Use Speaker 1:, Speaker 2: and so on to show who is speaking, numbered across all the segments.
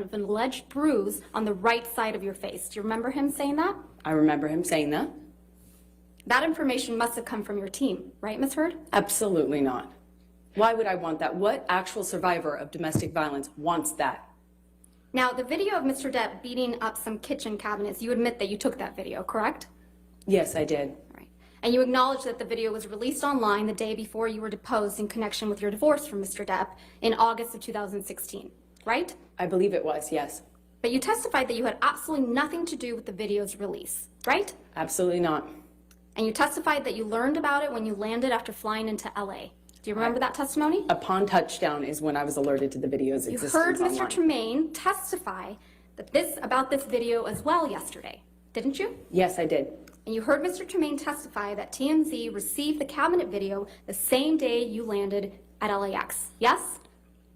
Speaker 1: of an alleged bruise on the right side of your face. Do you remember him saying that?
Speaker 2: I remember him saying that.
Speaker 1: That information must have come from your team, right, Ms. Heard?
Speaker 2: Absolutely not. Why would I want that? What actual survivor of domestic violence wants that?
Speaker 1: Now, the video of Mr. Depp beating up some kitchen cabinets, you admit that you took that video, correct?
Speaker 2: Yes, I did.
Speaker 1: Right. And you acknowledge that the video was released online the day before you were deposed in connection with your divorce from Mr. Depp in August of 2016, right?
Speaker 2: I believe it was, yes.
Speaker 1: But you testified that you had absolutely nothing to do with the video's release, right?
Speaker 2: Absolutely not.
Speaker 1: And you testified that you learned about it when you landed after flying into LA. Do you remember that testimony?
Speaker 2: Upon touchdown is when I was alerted to the video's existence
Speaker 1: You heard Mr.
Speaker 2: online.
Speaker 1: Tremaine testify that about this video as well yesterday, didn't you?
Speaker 2: Yes, I did.
Speaker 1: And you heard Mr. Tremaine testify that TMZ received the cabinet video the same day you landed at LAX, yes?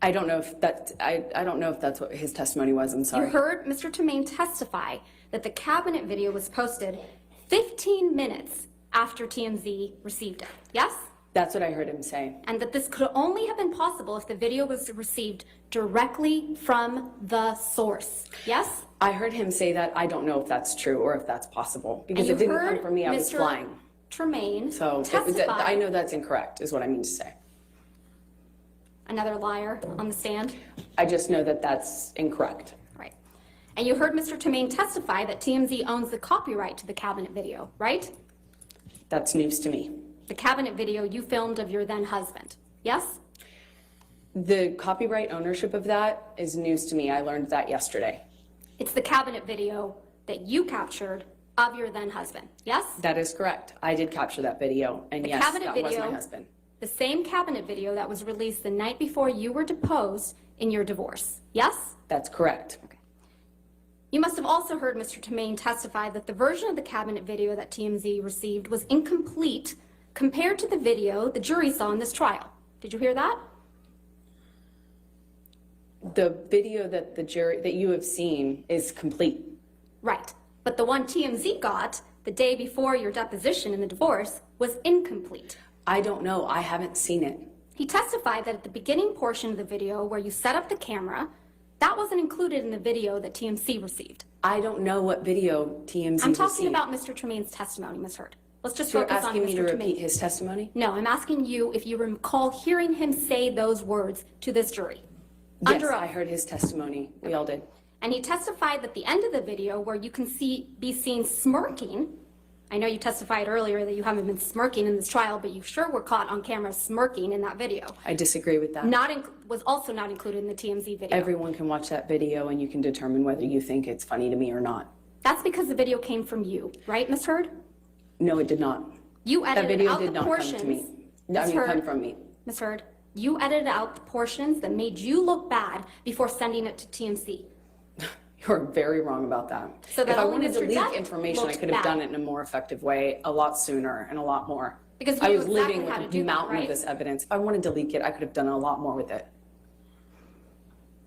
Speaker 2: I don't know if I don't know if that's what his testimony was. I'm sorry.
Speaker 1: You heard Mr. Tremaine testify that the cabinet video was posted 15 minutes after TMZ received it, yes?
Speaker 2: That's what I heard him say.
Speaker 1: And that this could only have been possible if the video was received directly from the source, yes?
Speaker 2: I heard him say that. I don't know if that's true or if that's possible because it didn't come from me. I was flying.
Speaker 1: Tremaine
Speaker 2: So I know that's incorrect is what I mean to say.
Speaker 1: Another liar on the stand?
Speaker 2: I just know that that's incorrect.
Speaker 1: Right. And you heard Mr. Tremaine testify that TMZ owns the copyright to the cabinet video, right?
Speaker 2: That's news to me.
Speaker 1: The cabinet video you filmed of your then husband, yes?
Speaker 2: The copyright ownership of that is news to me. I learned that yesterday.
Speaker 1: It's the cabinet video that you captured of your then husband, yes?
Speaker 2: That is correct. I did capture that video, and yes, that was my husband.
Speaker 1: The same cabinet video that was released the night before you were deposed in your divorce, yes?
Speaker 2: That's correct.
Speaker 1: Okay. You must have also heard Mr. Tremaine testify that the version of the cabinet video that TMZ received was incomplete compared to the video the jury saw in this trial. Did you hear that?
Speaker 2: The video that that you have seen is complete.
Speaker 1: Right. But the one TMZ got the day before your deposition in the divorce was incomplete.
Speaker 2: I don't know. I haven't seen it.
Speaker 1: He testified that at the beginning portion of the video where you set up the camera, that wasn't included in the video that TMZ received.
Speaker 2: I don't know what video TMZ received.
Speaker 1: I'm talking about Mr. Tremaine's testimony, Ms. Heard. Let's just focus on Mr. Tremaine.
Speaker 2: You're asking me to repeat his testimony?
Speaker 1: No, I'm asking you if you recall hearing him say those words to this jury.
Speaker 2: Yes, I heard his testimony. We all did.
Speaker 1: And he testified that the end of the video where you can be seen smirking. I know you testified earlier that you haven't been smirking in this trial, but you sure were caught on camera smirking in that video.
Speaker 2: I disagree with that.
Speaker 1: Was also not included in the TMZ video.
Speaker 2: Everyone can watch that video and you can determine whether you think it's funny to me or not.
Speaker 1: That's because the video came from you, right, Ms. Heard?
Speaker 2: No, it did not.
Speaker 1: You edited out the portions.
Speaker 2: That video did not come to me. I mean, come from me.
Speaker 1: Ms. Heard, you edited out the portions that made you look bad before sending it to TMZ.
Speaker 2: You're very wrong about that.
Speaker 1: So that
Speaker 2: if I wanted
Speaker 1: Mr.
Speaker 2: to leak
Speaker 1: Depp
Speaker 2: information, I could have done it in a more effective way, a lot sooner and a lot more.
Speaker 1: Because
Speaker 2: I
Speaker 1: you
Speaker 2: was
Speaker 1: knew exactly
Speaker 2: living
Speaker 1: how to
Speaker 2: with
Speaker 1: do
Speaker 2: a
Speaker 1: that,
Speaker 2: mountain
Speaker 1: right?
Speaker 2: of this evidence. If I wanted to leak it, I could have done a lot more with it.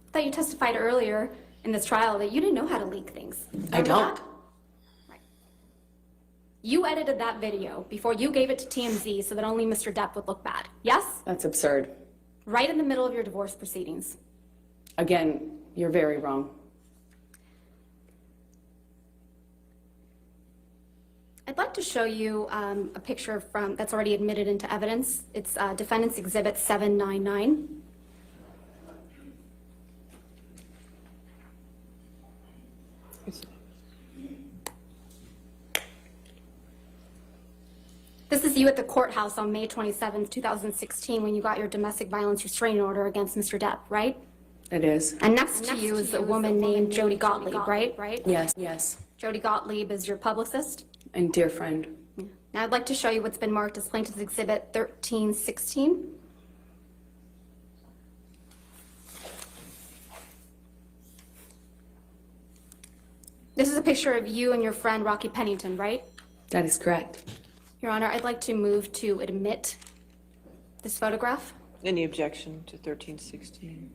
Speaker 1: I thought you testified earlier in this trial that you didn't know how to leak things.
Speaker 2: I don't.
Speaker 1: Right. You edited that video before you gave it to TMZ so that only Mr. Depp would look bad. Yes?
Speaker 2: That's absurd.
Speaker 1: Right in the middle of your divorce proceedings.
Speaker 2: Again, you're very wrong.
Speaker 1: I'd like to show you a picture that's already admitted into evidence. It's Defendant's Exhibit 799. This is you at the courthouse on May 27th, 2016, when you got your domestic violence restraining order against Mr. Depp, right?
Speaker 2: It is.
Speaker 1: And next to you is a woman named Jody Gottlieb, right?
Speaker 2: Yes, yes.
Speaker 1: Jody Gottlieb is your publicist?
Speaker 2: And dear friend.
Speaker 1: Now I'd like to show you what's been marked as Plaintiff's Exhibit 1316. This is a picture of you and your friend Rocky Pennington, right?
Speaker 2: That is correct.
Speaker 1: Your Honor, I'd like to move to admit this photograph.
Speaker 3: Any objection to 1316?